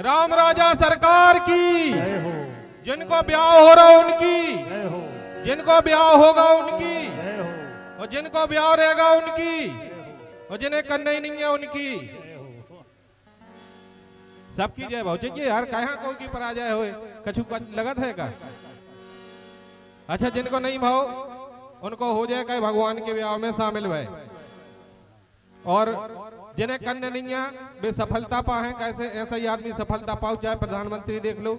राम राजा सरकार की, जिनको ब्याह हो रहा उनकी, जिनको ब्याह होगा उनकी, और जिनको ब्याह रहेगा उनकी, और जिन्हें करना ही नहीं है उनकी, सबकी जय भाव जी। यार कहाँ को की पराजय होए कछु लगत है का? अच्छा, जिनको नहीं भाव उनको हो जाए कहे भगवान के ब्याह में शामिल हुए, और जिन्हें कन्या नहीं है वे सफलता पाए। कैसे ऐसा ही आदमी सफलता पाओ, चाहे प्रधानमंत्री देख लो,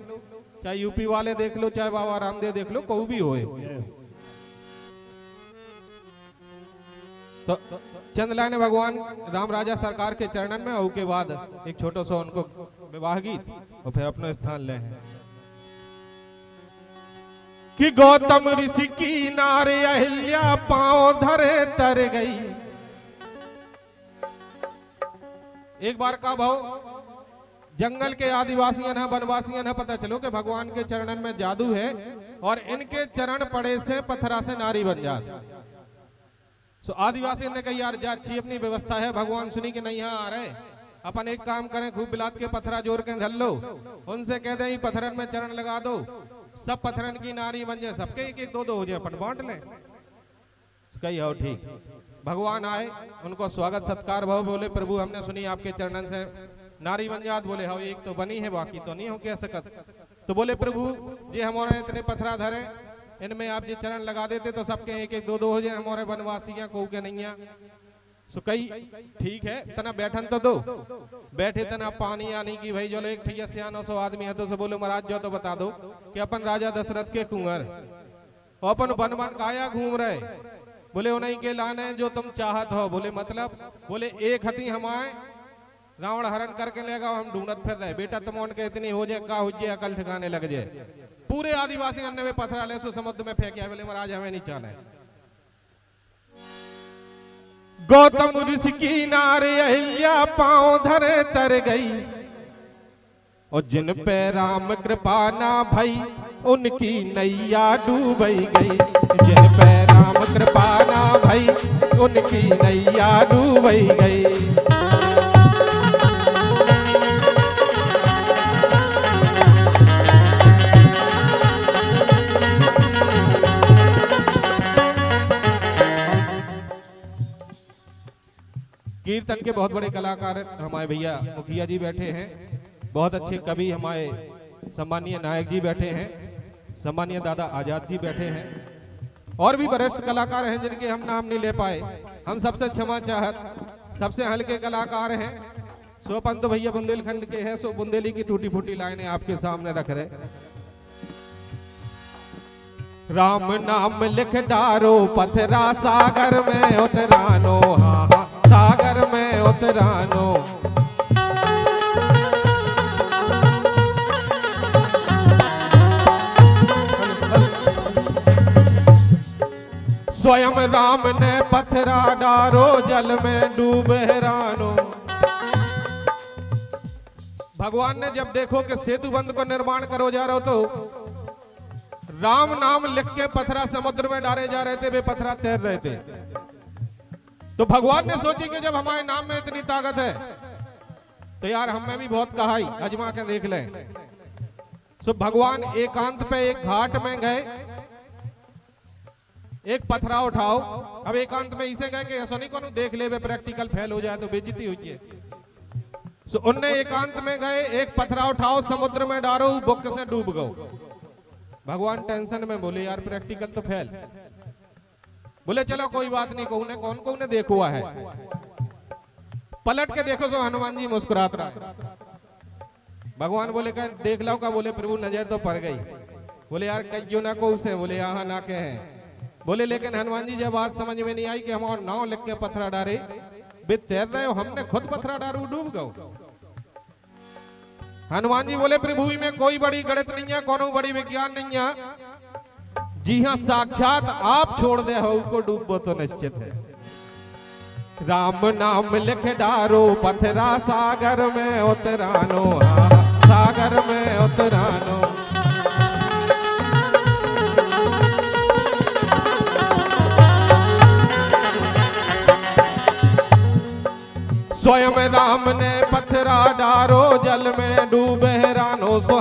चाहे यूपी वाले देख लो, चाहे बाबा रामदेव देख लो, कोई भी होए। तो चंदला ने भगवान राम राजा सरकार के चरणन में, के बाद एक छोटा सा उनको विवाह गीत और फिर अपना स्थान ले हैं कि गौतम ऋषि की नारे अहिल्या पांव धरे तर गई। एक बार का भाव जंगल के आदिवासियों ने, वनवासियों ने पता चलो कि भगवान के चरणन में जादू है और इनके चरण पड़े से पत्थरा से नारी बन जाती। सो आदिवासी ने कहा यार जा अच्छी अपनी व्यवस्था है, भगवान सुनी कि नहीं यहाँ आ रहे, अपन एक काम करें, खूब बिलात के पत्थरा जोड़ के धर लो, उनसे कह दें पत्थरन में चरण लगा दो, सब पत्थरन की नारी बन जाए, सबके एक एक दो दो हो जाए, अपन बांट लें। कही हो ठीक। भगवान आए, उनको स्वागत सत्कार भाव, बोले प्रभु हमने सुनी आपके चरणन से नारी बन जात। बोले हाँ एक तो बनी है, बाकी तो नहीं हो कह सकत। तो बोले प्रभु ये हमारे इतने पत्थरा धरे, इनमें आप ये चरण लगा देते तो सबके एक एक दो दो हो जाए, हमारे वनवासियां को के नहीं है। सो कई ठीक है, तना बैठन तो दो, बैठे तना पानी आनी की भाई जो एक ठैया सियानो सो आदमी है तो से बोलो महाराज जो तो बता दो कि अपन राजा दशरथ के कुंवर और अपन वन वन काया घूम रहे। बोले उन्हीं के लाने जो तुम चाहत हो। बोले मतलब? बोले एक हती हमारे रावण हरण करके लेगा, हम ढूंढत फिर रहे, बेटा तुम उनके इतनी हो जाए का हो जाए, अकल ठिकाने लग जाए। पूरे आदिवासी अन्य में पत्थरा ले सो समुद्र में फेंक। बोले महाराज हमें नहीं चाहना है। गौतम ऋषि की नारी अहिल्या पांव धरे तर गई, और जिन पे राम कृपा ना भई उनकी नैया डूबई गई। जिन पे राम कृपा ना भई उनकी नैया डूबई गई। कीर्तन के बहुत बड़े कलाकार हमारे भैया मुखिया जी बैठे हैं, बहुत अच्छे कवि हमारे सम्मानीय नायक जी बैठे हैं, सम्मानीय दादा आजाद जी बैठे हैं, और भी वरिष्ठ कलाकार हैं जिनके हम नाम नहीं ले पाए। हम सबसे क्षमा चाहत, सबसे हल्के कलाकार हैं। सो पंत भैया बुंदेलखंड के हैं, सो बुंदेली की टूटी फूटी लाइनें आपके सामने रख रहे। राम नाम लिख डारो पथरा सागर में उतरानो, हाँ हाँ सागर में उतरानो। स्वयं राम ने पत्थरा डारो जल में डूबे रानो। भगवान ने जब देखो कि सेतु बंध को निर्माण करो जा रहे हो तो राम नाम लिख के पत्थरा समुद्र में डाले जा रहे थे, वे पत्थरा तैर रहे थे। तो भगवान ने सोची कि जब हमारे नाम में इतनी ताकत है तो यार हमें भी बहुत कहा ही अजमा के देख लें। सो भगवान एकांत पे एक घाट में गए, एक पत्थरा उठाओ। अब एकांत में इसे गए कि ऐसा नहीं कौन देख ले, वे प्रैक्टिकल फेल हो जाए तो बेइज्जती हुई है। सो उनने एकांत में गए, एक पत्थरा उठाओ समुद्र में डालो, बुक से डूब गओ। भगवान टेंशन में बोले यार प्रैक्टिकल तो फेल। बोले चलो कोई बात नहीं, कौन कौन कौन देखो हुआ है। पलट के देखो सो हनुमान जी मुस्कुरात रहा है। भगवान बोले कर देख लो का? बोले प्रभु नजर तो पड़ गई। बोले यार कईयों ना को उसे, बोले यहाँ ना के हैं। बोले लेकिन हनुमान जी जब बात समझ में नहीं आई कि हमारा नाव लिख के पत्थरा डारे, बे तैर रहे हो, हमने खुद पत्थरा डारू डूब गए। हनुमान जी बोले प्रभु में कोई बड़ी गणित नहीं है, कोनो बड़ी विज्ञान नहीं है। जी हाँ साक्षात आप छोड़ दे हो को डूबो तो निश्चित है। राम नाम लिख डारो पत्थरा सागर में उतरानो, सागर में उतरानो। स्वयं राम ने पत्थरा डारो जल में डूबे रानो सो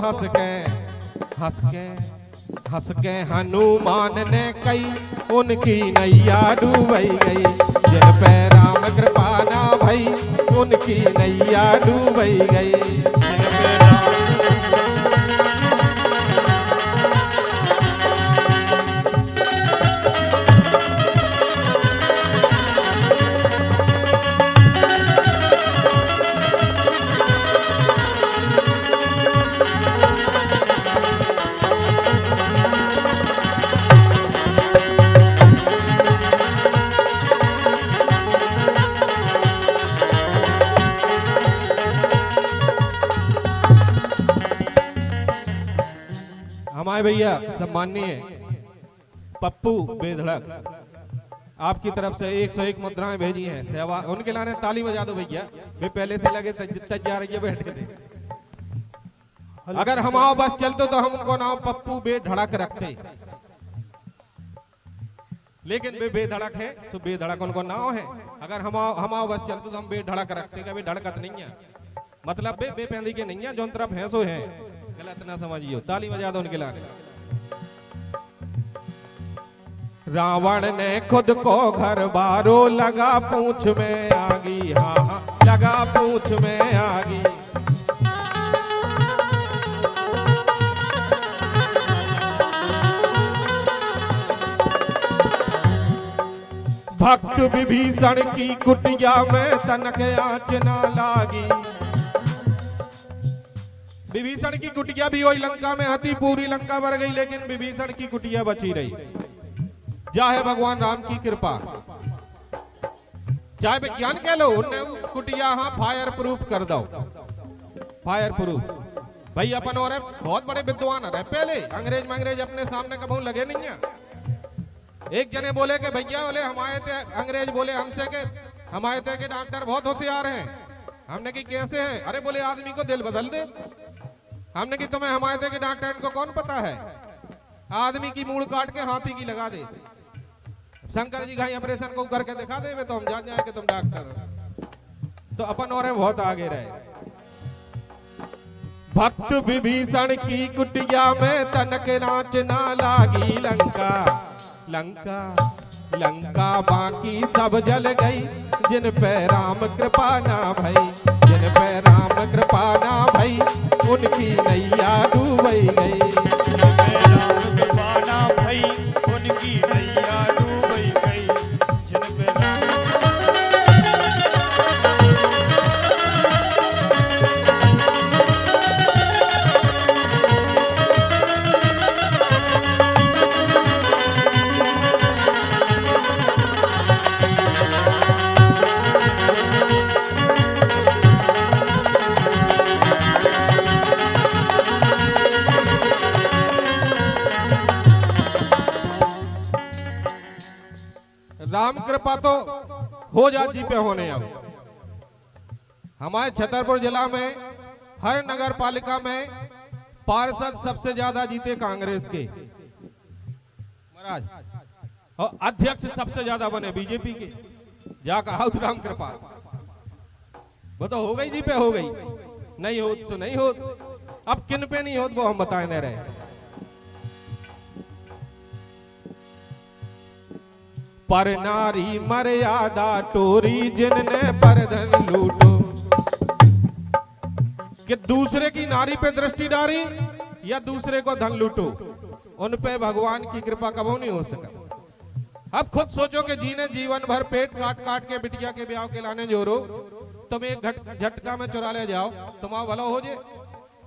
हंस के हनुमान ने कई उनकी नैया डूबई गई। जिन पे राम कृपा ना भई उनकी नैया डूबई गई। जिन पे हमारे भैया सम्माननीय पप्पू बेधड़क आपकी तरफ से 101 मुद्राएं भेजी हैं। सहवाग उनके लाने ताली बजा दो भैया, वे पहले से लगे तैयार बैठे थे। अगर हमारा बस चलते तो हम उनको नाम पप्पू बेधड़क रखते, लेकिन वे बेधड़क है तो बेधड़क उनको नाम है। अगर हमारा बस चलते तो हम बेधड़क रखते, कभी धड़कत नहीं है, मतलब बेपेंदी के नहीं है, जो तरफ भैंसो है, गलत ना समझियो। ताली बजा दो उनके लाने। रावण ने खुद को घर बारो लगा पूंछ में आगी, हाँ लगा पूंछ में आगी। भक्त विभीषण की कुटिया में तनक आंच ना लागी। विभीषण की कुटिया भी वही लंका में हती, पूरी लंका भर गई, लेकिन विभीषण की कुटिया बची रही। चाहे भगवान राम की कृपा, चाहे विज्ञान कह लो, उन्हें कुटिया हाँ फायर प्रूफ कर दो। फायर प्रूफ भाई अपन और बहुत बड़े विद्वान रहे पहले, अंग्रेज अपने सामने कभी लगे नहीं है। एक जने बोले कि भैया बोले हमारे थे, अंग्रेज बोले हमसे के हमारे थे के डॉक्टर बहुत होशियार हैं। हमने की कैसे हैं? अरे बोले आदमी को दिल बदल दे। हमने की तुम्हें हमारे थे के डॉक्टर को कौन पता है? आदमी की मूड़ काट के हाथी की लगा दे। शंकर जी घाई ऑपरेशन को करके दिखा दे तो हम जान जाए कि तुम डॉक्टर। तो अपन और बहुत आगे रहे। भक्त विभीषण की कुटिया में तनक नाच ना लागी लंका, लंका लंका बाकी सब जल गई। जिन पे राम कृपा ना भई, जिन पे राम कृपा ना भई उनकी नैया डूबई गई। जिन पे राम कृपा ना भई उनकी नैया डूबई गई। जिन पे राम कृपा तो हो जाती पे होने। अब हमारे छतरपुर जिला में हर नगर पालिका में पार्षद सबसे ज्यादा जीते कांग्रेस के महाराज, और अध्यक्ष सबसे ज्यादा बने बीजेपी के। जा कहा राम कृपा वो तो हो गई जी पे हो गई, नहीं हो तो नहीं हो। अब किन पे नहीं हो वो हम बताए दे रहे। पर नारी मर्यादा टोरी जिनने परधन लूटो, कि दूसरे की नारी पे दृष्टि डाली या दूसरे को धन लूटो, उन पे भगवान की कृपा कभी नहीं हो सका। अब खुद सोचो कि जी ने जीवन भर पेट काट काट के बिटिया के ब्याह के लाने जोरो, तुम एक झटका में चुरा ले जाओ, तुम्हारा भला हो जाए,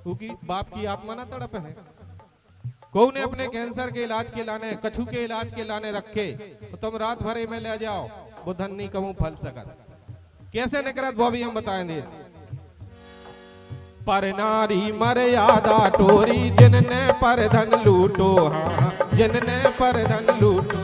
क्योंकि बाप की आत्मा ना तड़प है। को ने अपने कैंसर के इलाज के लाने, कछू के इलाज के लाने रखे, तो तुम रात भर में ले जाओ, वो धन नहीं कहूं फल सकत। कैसे निकलत वो भी हम बताएंगे। पर नारी मर्यादा टोरी जिनने पर धन लूटो, हाँ जिनने पर धन लूटो।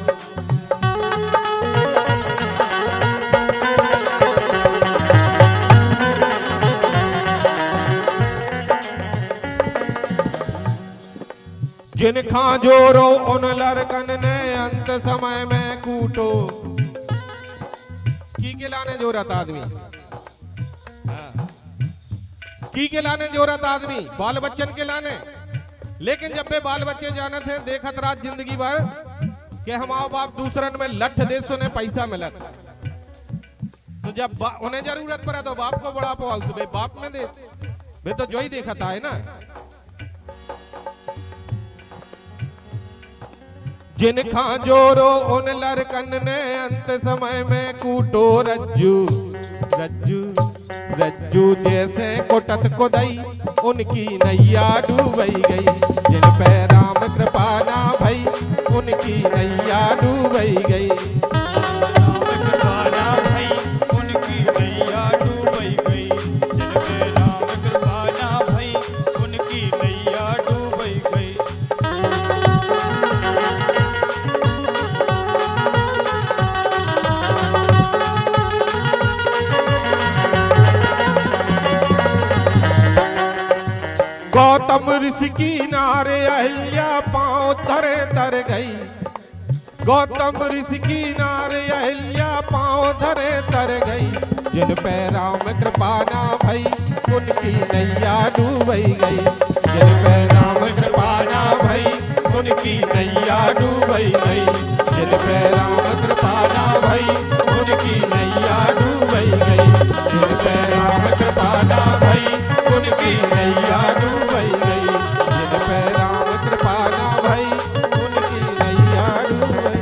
जिनखा जोरो उन लड़कन ने अंत समय में कूटो। की के लाने जोरत आदमी की के लाने जोरत आदमी बाल बच्चन के लाने, लेकिन जब वे बाल बच्चे जाने थे देखत रात जिंदगी भर कि हमारा बाप दूसरन में लठ दे सुने पैसा मिलत, तो जब उन्हें जरूरत पड़ा तो बाप को बड़ा पवा वे बाप में दे, वे तो जो ही देखा था है ना। जिनखा जोरो उन लड़कन ने अंत समय में कूटो रज्जू रज्जू रज्जू जैसे कोटत को दई उनकी नैया डूबई गई, जिन पे राम कृपा ना भई उनकी नैया डूबई गई। राम कृपा ना भई उनकी नैया डूबई गई, जिन पे राम कृपा ना भई उनकी नैया डूबई गई। गौतम ऋषि की नारे अहिल्या पांव धरे तर गई, गौतम ऋषि की नारे अहिल्या पांव धरे तर गई, जिन पे राम कृपा ना भई उनकी नैया डूबई गई, जिन पे राम कृपा ना भई उनकी नैया डूबई गई, जिन पे राम कृपा ना भई उनकी नैया डूबई गई, जिन पे राम कृपा ना भई उनकी नैया डूबई गई, जिन पे राम कृपा ना भई उनकी नैया डूबई।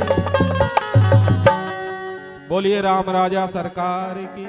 बोलिए राम राजा सरकार की।